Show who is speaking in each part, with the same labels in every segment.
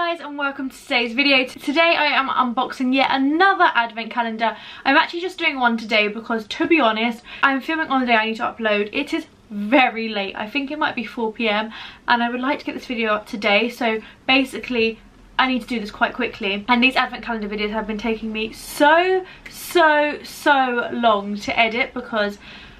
Speaker 1: guys, and welcome to today's video. Today I am unboxing yet another advent calendar. I'm actually just doing one today because, to be honest, I'm filming on the day I need to upload. It is very late. I think it might be 4 PM and I would like to get this video up today, so basically I need to do this quite quickly. And these advent calendar videos have been taking me so long to edit because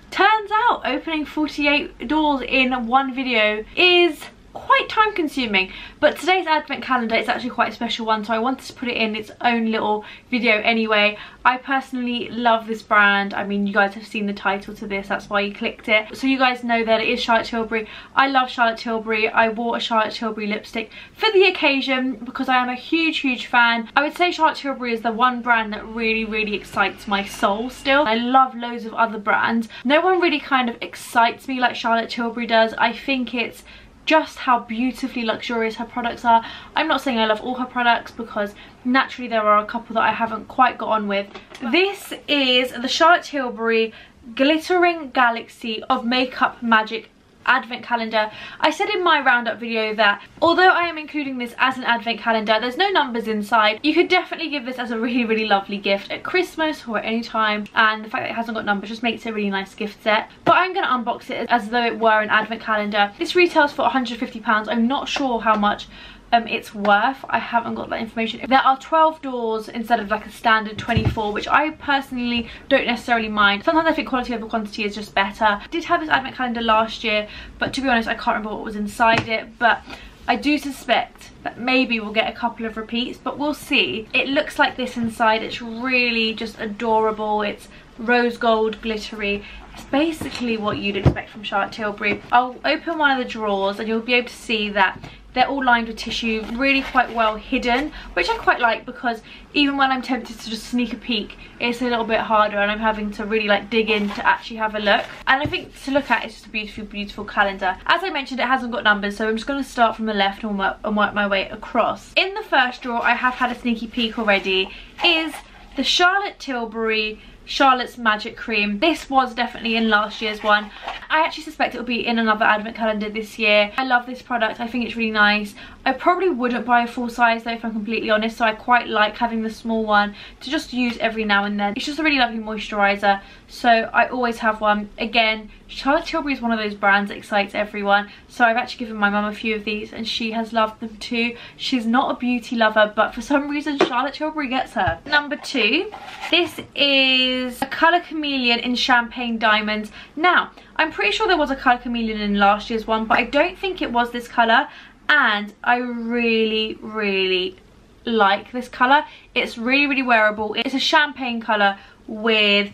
Speaker 1: turns out opening 48 doors in one video is quite time consuming. But today's advent calendar is actually quite a special one, so I wanted to put it in its own little video anyway. I personally love this brand. I mean, you guys have seen the title to this, that's why you clicked it. So you guys know that it is Charlotte Tilbury. I love Charlotte Tilbury. I wore a Charlotte Tilbury lipstick for the occasion because I am a huge fan. I would say Charlotte Tilbury is the one brand that really excites my soul still. I love loads of other brands. No one really kind of excites me like Charlotte Tilbury does. I think it's just how beautifully luxurious her products are. I'm not saying I love all her products because naturally there are a couple that I haven't quite got on with. This is the Charlotte Tilbury Glittering Galaxy of Makeup Magic advent calendar. I said in my roundup video that although I am including this as an advent calendar, there's no numbers inside. You could definitely give this as a really lovely gift at Christmas or at any time, and the fact that it hasn't got numbers just makes it a really nice gift set. But I'm going to unbox it as though it were an advent calendar. This retails for £150. I'm not sure how much it's worth. I haven't got that information. There are 12 doors instead of like a standard 24, which I personally don't necessarily mind. Sometimes I think quality over quantity is just better. I did have this advent calendar last year, but to be honest I can't remember what was inside it. But I do suspect that maybe we'll get a couple of repeats, but we'll see. It looks like this inside. It's really just adorable. It's rose gold glittery. It's basically what you'd expect from Charlotte Tilbury. I'll open one of the drawers and you'll be able to see that they're all lined with tissue, really quite well hidden, which I quite like because even when I'm tempted to just sneak a peek, it's a little bit harder and I'm having to really like dig in to actually have a look. And I think to look at, it's just a beautiful calendar. As I mentioned, it hasn't got numbers, so I'm just going to start from the left and work my way across. In the first drawer, I have had a sneaky peek already, is the Charlotte Tilbury Charlotte's Magic Cream. This was definitely in last year's one. I actually suspect it will be in another advent calendar this year. I love this product. I think it's really nice. I probably wouldn't buy a full size though, if I'm completely honest, so I quite like having the small one to just use every now and then. It's just a really lovely moisturiser, so I always have one. Again, Charlotte Tilbury is one of those brands that excites everyone, so I've actually given my mum a few of these and she has loved them too. She's not a beauty lover, but for some reason Charlotte Tilbury gets her. Number 2, this is a Colour Chameleon in Champagne Diamonds. Now, I'm pretty sure there was a Colour Chameleon in last year's one, but I don't think it was this colour, and I really like this colour. It's really wearable. It's a champagne colour with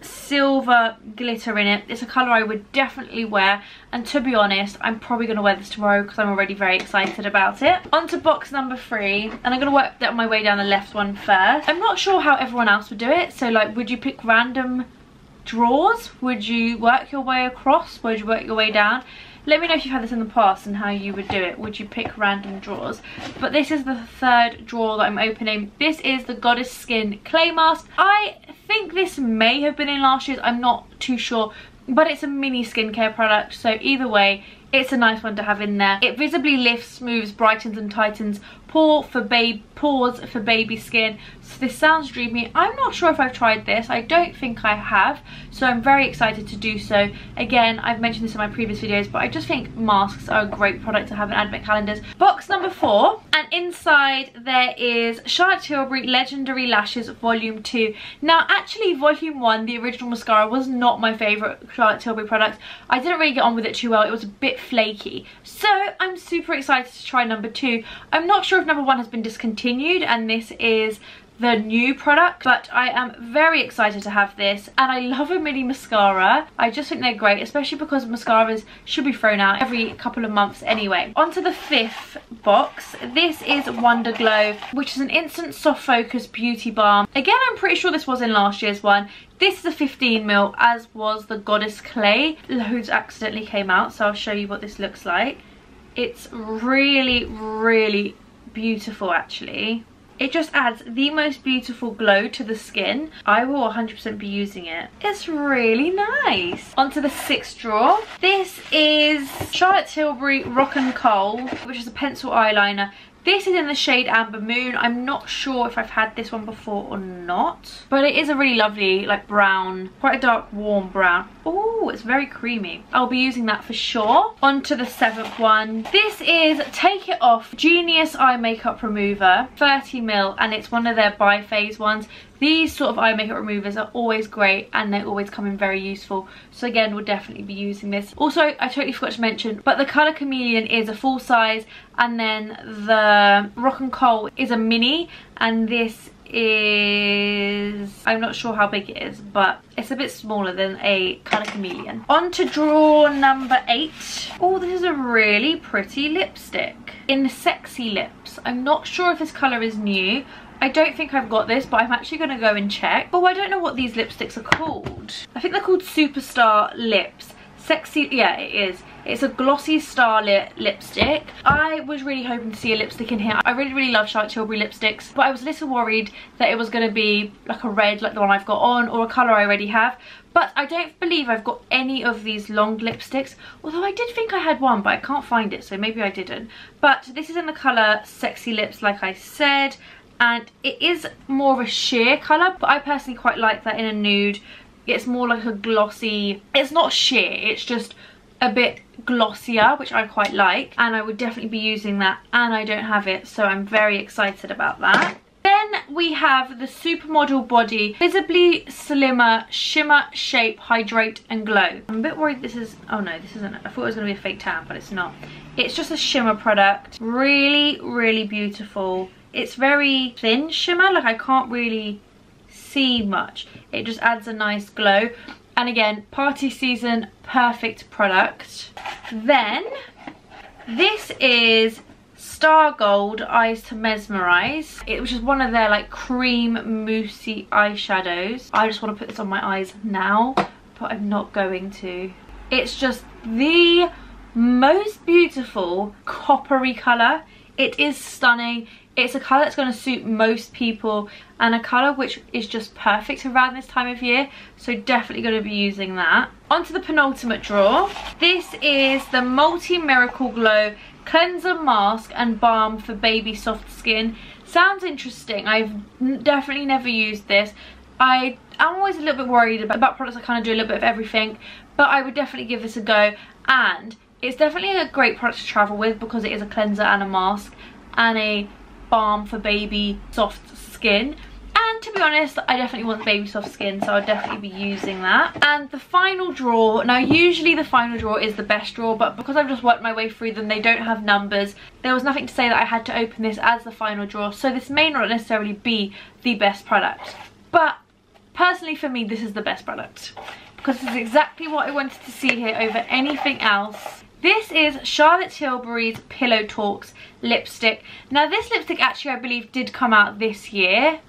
Speaker 1: silver glitter in it. It's a colour I would definitely wear, and to be honest I'm probably going to wear this tomorrow because I'm already very excited about it. On to box number 3, and I'm going to work my way down the left one first. I'm not sure how everyone else would do it, so like, would you pick random drawers? Would you work your way across? Would you work your way down? Let me know if you've had this in the past and how you would do it. Would you pick random drawers? But this is the third drawer that I'm opening. This is the Goddess Skin Clay Mask. I think this may have been in last year's, I'm not too sure. But it's a mini skincare product, so either way, it's a nice one to have in there. It visibly lifts, smooths, brightens and tightens pores for baby skin. So this sounds dreamy. I'm not sure if I've tried this. I don't think I have, so I'm very excited to do so. Again, I've mentioned this in my previous videos, but I just think masks are a great product to have in advent calendars. Box number 4, and inside there is Charlotte Tilbury Legendary Lashes Volume 2. Now actually Volume 1, the original mascara, was not my favourite Charlotte Tilbury product. I didn't really get on with it too well. It was a bit flaky, so I'm super excited to try number 2. I'm not sure if number 1 has been discontinued and this is the new product, but I am very excited to have this, and I love a mini mascara. I just think they're great, especially because mascaras should be thrown out every couple of months anyway. On to the 5th box. This is Wonder Glow, which is an instant soft focus beauty balm. Again, I'm pretty sure this was in last year's one. This is a 15ml, as was the Goddess Clay. Loads accidentally came out, so I'll show you what this looks like. It's really beautiful actually. It just adds the most beautiful glow to the skin. I will 100% be using it. It's really nice. Onto the 6th drawer. This is Charlotte Tilbury Rock and Coal, which is a pencil eyeliner. This is in the shade Amber Moon. I'm not sure if I've had this one before or not, but it is a really lovely like brown, quite a dark warm brown. Oh, it's very creamy. I'll be using that for sure. On to the 7th one. This is Take It Off Genius Eye Makeup Remover, 30ml, and it's one of their biphase ones. These sort of eye makeup removers are always great and they always come in very useful. So again, we'll definitely be using this. Also, I totally forgot to mention, but the colour Chameleon is a full size, and then the Rock and Coal is a mini, and this is, I'm not sure how big it is, but it's a bit smaller than a colour Chameleon. On to drawer number 8. Oh, this is a really pretty lipstick in Sexy Lips. I'm not sure if this colour is new. I don't think I've got this, but I'm actually going to go and check. Oh, I don't know what these lipsticks are called. I think they're called Superstar Lips. Sexy, yeah, it is. It's a glossy starlit lipstick. I was really hoping to see a lipstick in here. I really love Charlotte Tilbury lipsticks, but I was a little worried that it was going to be like a red like the one I've got on, or a colour I already have. But I don't believe I've got any of these long lipsticks, although I did think I had one, but I can't find it, so maybe I didn't. But this is in the colour Sexy Lips, like I said, and it is more of a sheer colour, but I personally quite like that in a nude. It's more like a glossy, it's not sheer, it's just a bit glossier, which I quite like, and I would definitely be using that, and I don't have it, so I'm very excited about that. Then we have the Supermodel Body Visibly Slimmer Shimmer Shape Hydrate and Glow. I'm a bit worried this is, oh no, this isn't, I thought it was going to be a fake tan, but it's not. It's just a shimmer product, really beautiful. It's very thin shimmer, like I can't really see much. It just adds a nice glow, and again, party season perfect product. Then this is Star Gold Eyes to Mesmerize, which is one of their like cream moussey eyeshadows. I just want to put this on my eyes now, but I'm not going to. It's just the most beautiful coppery colour. It is stunning. It's a colour that's going to suit most people, and a colour which is just perfect around this time of year, so definitely going to be using that. On to the penultimate drawer. This is the Multi Miracle Glow Cleanser Mask and Balm for Baby Soft Skin. Sounds interesting. I've definitely never used this. I'm always a little bit worried about products that kind of do a little bit of everything, but I would definitely give this a go, and it's definitely a great product to travel with because it is a cleanser and a mask and a balm for baby soft skin. And to be honest, I definitely want baby soft skin, so I'll definitely be using that. And the final drawer, now usually the final drawer is the best drawer, but because I've just worked my way through them, they don't have numbers. There was nothing to say that I had to open this as the final drawer, so this may not necessarily be the best product. But personally for me, this is the best product, because this is exactly what I wanted to see here over anything else. This is Charlotte Tilbury's Pillow Talks lipstick. Now this lipstick actually I believe did come out this year,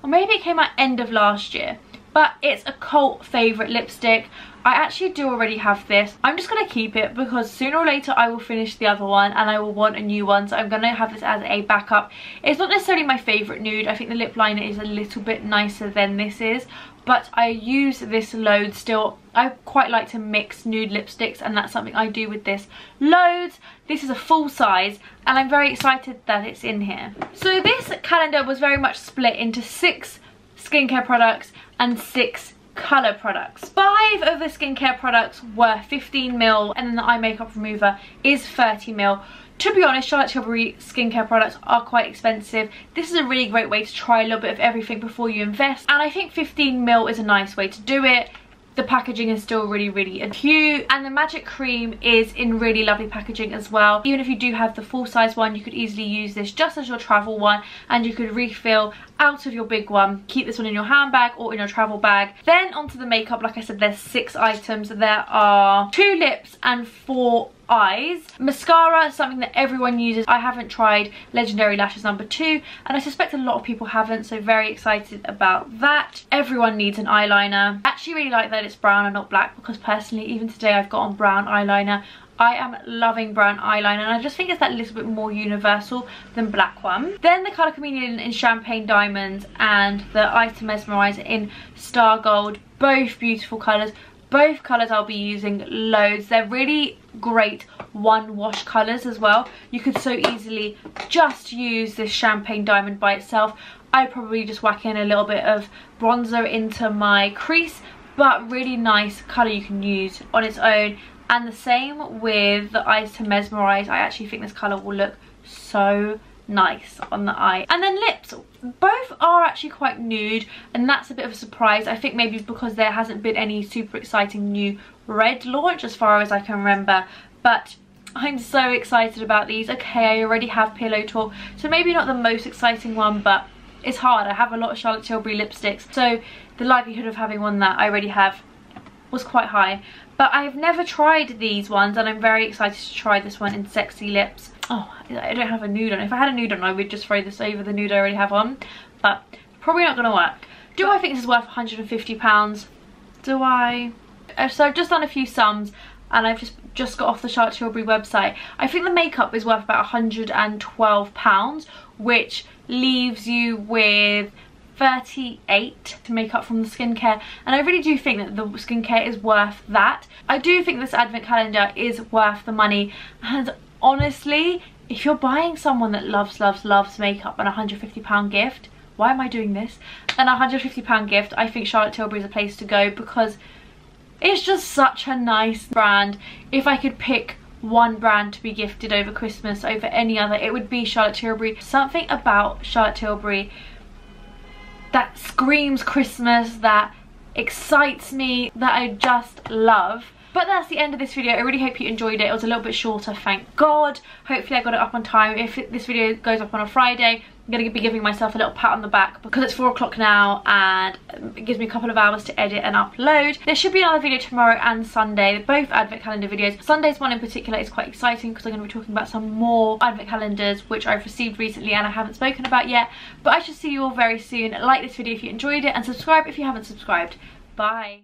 Speaker 1: or maybe it came out end of last year, but it's a cult favourite lipstick. I actually do already have this. I'm just going to keep it because sooner or later I will finish the other one and I will want a new one, so I'm going to have this as a backup. It's not necessarily my favourite nude. I think the lip liner is a little bit nicer than this is, but I use this loads still. I quite like to mix nude lipsticks, and that's something I do with this loads. This is a full size and I'm very excited that it's in here. So this calendar was very much split into 6 skincare products and 6 colour products. 5 of the skincare products were 15ml, and then the eye makeup remover is 30ml. To be honest, Charlotte Tilbury skincare products are quite expensive. This is a really great way to try a little bit of everything before you invest, and I think 15ml is a nice way to do it. The packaging is still really cute, and the Magic Cream is in really lovely packaging as well. Even if you do have the full size one, you could easily use this just as your travel one, and you could refill out of your big one. Keep this one in your handbag or in your travel bag. Then onto the makeup. Like I said, there's 6 items. There are 2 lips and 4 eyes. Mascara, something that everyone uses. I haven't tried Legendary Lashes number 2, and I suspect a lot of people haven't, so very excited about that. Everyone needs an eyeliner. I actually really like that it's brown and not black, because personally, even today I've got on brown eyeliner. I am loving brown eyeliner, and I just think it's that little bit more universal than black one. Then the colour Chameleon in Champagne Diamonds and the Eyes to Mesmerize in Star Gold. Both beautiful colours. Both colours I'll be using loads. They're really great one wash colours as well. You could so easily just use this Champagne Diamond by itself. I'd probably just whack in a little bit of bronzer into my crease, but really nice colour you can use on its own. And the same with the Eyes to Mesmerise. I actually think this colour will look so nice on the eye. And then lips, both are actually quite nude, and that's a bit of a surprise. I think maybe because there hasn't been any super exciting new red launch as far as I can remember, but I'm so excited about these. Okay, I already have Pillow Talk, so maybe not the most exciting one, but it's hard. I have a lot of Charlotte Tilbury lipsticks, so the likelihood of having one that I already have was quite high. But I've never tried these ones, and I'm very excited to try this one in Sexy Lips. Oh, I don't have a nude on. If I had a nude on, I would just throw this over the nude I already have on, but probably not going to work. Do I think this is worth £150? Do I? So I've just done a few sums, and I've just got off the Charlotte Tilbury website. I think the makeup is worth about £112, which leaves you with 38 to make up from the skincare, and I really do think that the skincare is worth that. I do think this advent calendar is worth the money, and honestly, if you're buying someone that loves makeup and a £150 gift, why am I doing this? And a £150 gift, I think Charlotte Tilbury is a place to go, because it's just such a nice brand. If I could pick one brand to be gifted over Christmas over any other, it would be Charlotte Tilbury. Something about Charlotte Tilbury that screams Christmas, that excites me, that I just love. But that's the end of this video. I really hope you enjoyed it. It was a little bit shorter, thank God. Hopefully I got it up on time. If this video goes up on a Friday, I'm going to be giving myself a little pat on the back because it's 4 o'clock now and it gives me a couple of hours to edit and upload. There should be another video tomorrow and Sunday, both advent calendar videos. Sunday's one in particular is quite exciting because I'm going to be talking about some more advent calendars which I've received recently and I haven't spoken about yet. But I shall see you all very soon. Like this video if you enjoyed it and subscribe if you haven't subscribed. Bye.